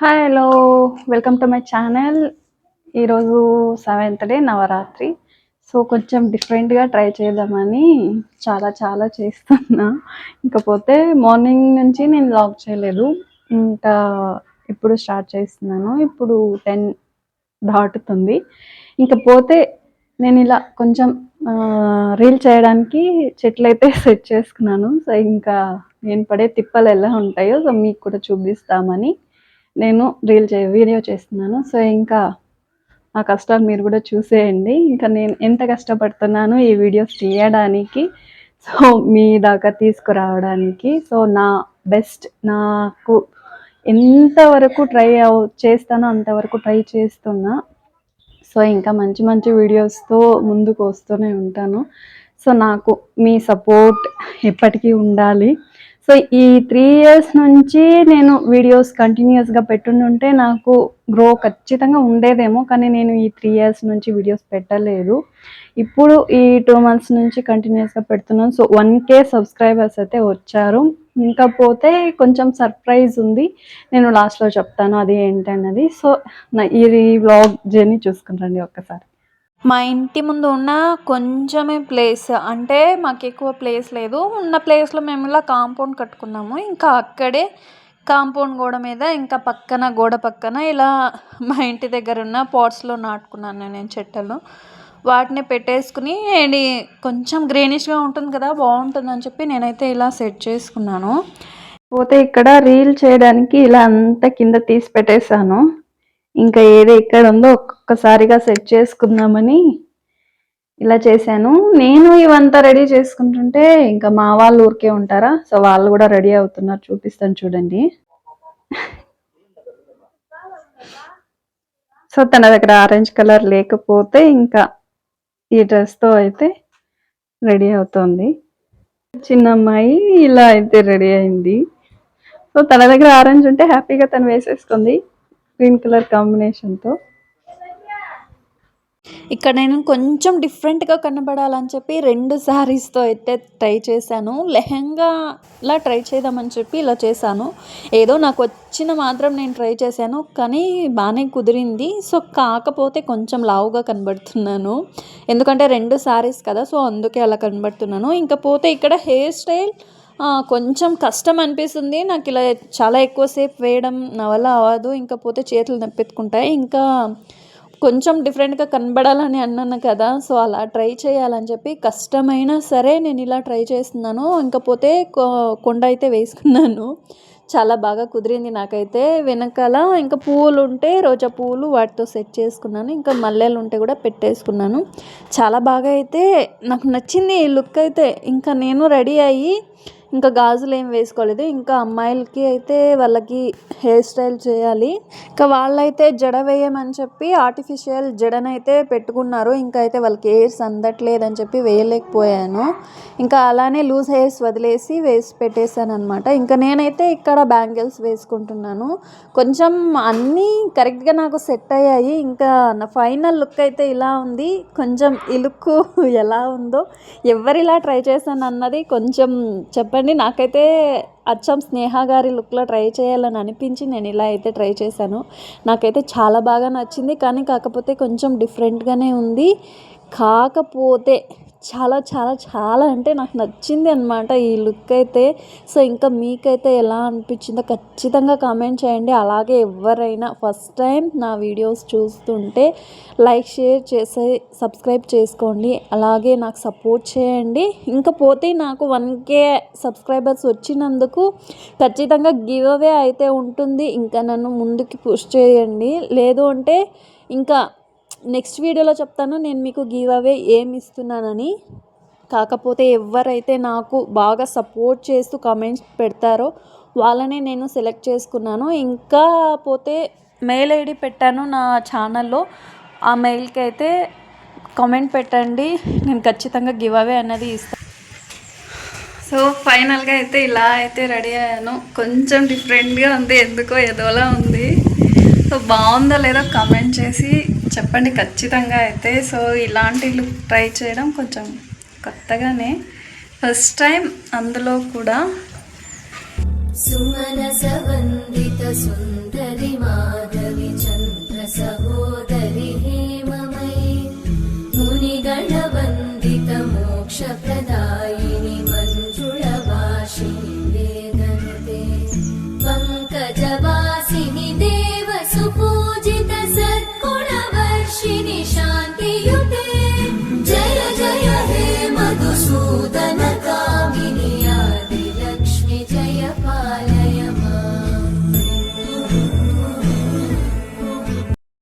Hi hello welcome to my channel. ఈరోజు 7th day Navratri. So కొంచెం డిఫరెంట్గా ట్రై చేద్దామని చాలా చేస్తున్నా. ఇంకపోతే మార్నింగ్ నుంచి నేను వ్లాగ్ చేయలేదు, ఇంకా ఇప్పుడు స్టార్ట్ చేస్తున్నాను. ఇప్పుడు 10 దాటుతుంది. ఇంకపోతే నేను ఇలా కొంచెం రీల్ చేయడానికి చెట్లయితే సెట్ చేసుకున్నాను. సో ఇంకా నేను పడే తిప్పలు ఎలా ఉంటాయో సో మీకు కూడా చూపిస్తామని నేను వీడియో చేస్తున్నాను. సో ఇంకా ఆ కష్టాలు మీరు కూడా చూసేయండి. ఇంకా నేను ఎంత కష్టపడుతున్నానో ఈ వీడియోస్ తీయడానికి, సో మీ దాకా తీసుకురావడానికి. సో నా బెస్ట్, నాకు ఎంతవరకు చేస్తానో అంతవరకు ట్రై చేస్తున్నా. సో ఇంకా మంచి వీడియోస్తో ముందుకు వస్తూనే ఉంటాను. సో నాకు మీ సపోర్ట్ ఎప్పటికీ ఉండాలి. సో ఈ 3 years నుంచి నేను వీడియోస్ కంటిన్యూస్గా పెట్టుంటే నాకు గ్రో ఖచ్చితంగా ఉండేదేమో, కానీ నేను ఈ 3 years నుంచి వీడియోస్ పెట్టలేదు. ఇప్పుడు ఈ 2 months నుంచి కంటిన్యూస్గా పెడుతున్నాను. సో 1K సబ్స్క్రైబర్స్ అయితే వచ్చారు. ఇంకా పోతే కొంచెం సర్ప్రైజ్ ఉంది, నేను లాస్ట్లో చెప్తాను అది ఏంటన్నది. సో ఈ వ్లాగ్ జర్నీ చూసుకుంటాండి ఒక్కసారి. మా ఇంటి ముందు ఉన్న కొంచెమే ప్లేస్, అంటే మాకు ఎక్కువ ప్లేస్ లేదు. ఉన్న ప్లేస్లో మేము ఇలా కాంపౌండ్ కట్టుకున్నాము. ఇంకా అక్కడే కాంపౌండ్ గోడ మీద, ఇంకా పక్కన గోడ పక్కన ఇలా మా ఇంటి దగ్గర ఉన్న పాట్స్లో నాటుకున్నాను నేను చెట్టలు. వాటిని పెట్టేసుకుని కొంచెం గ్రీనిష్గా ఉంటుంది కదా, బాగుంటుందని చెప్పి నేనైతే ఇలా సెట్ చేసుకున్నాను. పోతే ఇక్కడ రీల్ చేయడానికి ఇలా అంతా కింద తీసి పెట్టేశాను. ఇంకా ఏదో ఇక్కడ ఉందో ఒక్కొక్కసారిగా సెట్ చేసుకుందామని ఇలా చేశాను. నేను ఇవంతా రెడీ చేసుకుంటుంటే ఇంకా మా వాళ్ళు ఊరికే ఉంటారా, సో వాళ్ళు కూడా రెడీ అవుతున్నారు, చూపిస్తాను చూడండి. సో తన దగ్గర ఆరెంజ్ కలర్ లేకపోతే ఇంకా ఈ డ్రెస్తో అయితే రెడీ అవుతుంది. చిన్న అమ్మాయి ఇలా అయితే రెడీ అయింది. సో తన దగ్గర ఆరెంజ్ ఉంటే హ్యాపీగా తను వేసేసుకుంది గ్రీన్ కలర్ కాంబినేషన్తో. ఇక్కడ నేను కొంచెం డిఫరెంట్గా కనబడాలని చెప్పి 2 శారీస్తో అయితే ట్రై చేశాను. లెహెంగాలా ట్రై చేద్దామని చెప్పి ఇలా చేశాను. ఏదో నాకు వచ్చిన మాత్రం నేను ట్రై చేశాను, కానీ బాగానే కుదిరింది. సో కాకపోతే కొంచెం లావుగా కనబడుతున్నాను, ఎందుకంటే 2 శారీస్ కదా, సో అందుకే అలా కనబడుతున్నాను. ఇంకపోతే ఇక్కడ హెయిర్ స్టైల్ కొంచెం కష్టం అనిపిస్తుంది నాకు. ఇలా చాలా ఎక్కువసేపు వేయడం నా వల్ల అవ్వదు, ఇంకపోతే చేతులు నొప్పెత్తుకుంటాయి. ఇంకా కొంచెం డిఫరెంట్గా కనబడాలని అన్నాను కదా, సో అలా ట్రై చేయాలని చెప్పి కష్టమైనా సరే నేను ఇలా ట్రై చేస్తున్నాను. ఇంకపోతే కొండ అయితే వేసుకున్నాను, చాలా బాగా కుదిరింది నాకైతే. వెనకాల ఇంకా పువ్వులు ఉంటే రోజా పువ్వులు వాటితో సెట్ చేసుకున్నాను, ఇంకా మల్లెలు ఉంటే కూడా పెట్టేసుకున్నాను. చాలా బాగా అయితే నాకు నచ్చింది ఈ లుక్ అయితే. ఇంకా నేను రెడీ అయ్యి ఇంకా గాజులు ఏం వేసుకోలేదు. ఇంకా అమ్మాయిలకి అయితే వాళ్ళకి హెయిర్ స్టైల్ చేయాలి. ఇంకా వాళ్ళైతే జడ వేయమని చెప్పి ఆర్టిఫిషియల్ జడనైతే పెట్టుకున్నారు. ఇంకా అయితే వాళ్ళకి హెయిర్స్ అందట్లేదని చెప్పి వేయలేకపోయాను. ఇంకా అలానే లూజ్ హెయిర్స్ వదిలేసి పెట్టేశాను అనమాట. ఇంకా నేనైతే ఇక్కడ బ్యాంగిల్స్ వేసుకుంటున్నాను. కొంచెం అన్నీ కరెక్ట్గా నాకు సెట్ అయ్యాయి. ఇంకా నా ఫైనల్ లుక్ అయితే ఇలా ఉంది. కొంచెం ఈ లుక్ ఎలా ఉందో, ఎవరిలా ట్రై చేశాను అన్నది కొంచెం చెప్పండి. నాకైతే అచ్చం స్నేహ గారి లుక్లో ట్రై చేయాలని అనిపించి నేను ఇలా అయితే ట్రై చేశాను. నాకైతే చాలా బాగా నచ్చింది, కానీ కాకపోతే కొంచెం డిఫరెంట్గానే ఉంది. కాకపోతే చాలా అంటే నాకు నచ్చింది అనమాట ఈ లుక్ అయితే. సో ఇంకా మీకైతే ఎలా అనిపించిందో ఖచ్చితంగా కామెంట్ చేయండి. అలాగే ఎవరైనా ఫస్ట్ టైం నా వీడియోస్ చూస్తుంటే లైక్, షేర్ చేసి సబ్స్క్రైబ్ చేసుకోండి. అలాగే నాకు సపోర్ట్ చేయండి. ఇంకపోతే నాకు 1K సబ్స్క్రైబర్స్ వచ్చినందుకు ఖచ్చితంగా గివ్ అవే అయితే ఉంటుంది. ఇంకా నన్ను ముందుకి పుష్ చేయండి. లేదు అంటే ఇంకా నెక్స్ట్ వీడియోలో చెప్తాను నేను మీకు గివ్ అవే ఏమి ఇస్తున్నానని. కాకపోతే ఎవరైతే నాకు బాగా సపోర్ట్ చేస్తూ కామెంట్స్ పెడతారో వాళ్ళనే నేను సెలెక్ట్ చేసుకున్నాను. ఇంకా పోతే మెయిల్ ఐడి పెట్టాను నా ఛానల్లో, ఆ మెయిల్కి అయితే కామెంట్ పెట్టండి, నేను ఖచ్చితంగా గివ్ అవే అన్నది ఇస్తాను. సో ఫైనల్గా అయితే ఇలా అయితే రెడీ అయ్యాను. కొంచెం డిఫరెంట్గా ఉంది, ఎందుకో ఏదోలా ఉంది. సో బాగుందో లేదో కామెంట్ చేసి చెప్పండి ఖచ్చితంగా అయితే. సో ఇలాంటి లుక్ ట్రై చేయడం కొంచెం కొత్తగానే, ఫస్ట్ టైం అందులో కూడా. సుమనస వందిత సుందర सुन्दरि माधवि चन्द्र सहोदरि हेममयि मुनिगणवन्दित मोक्षप्रद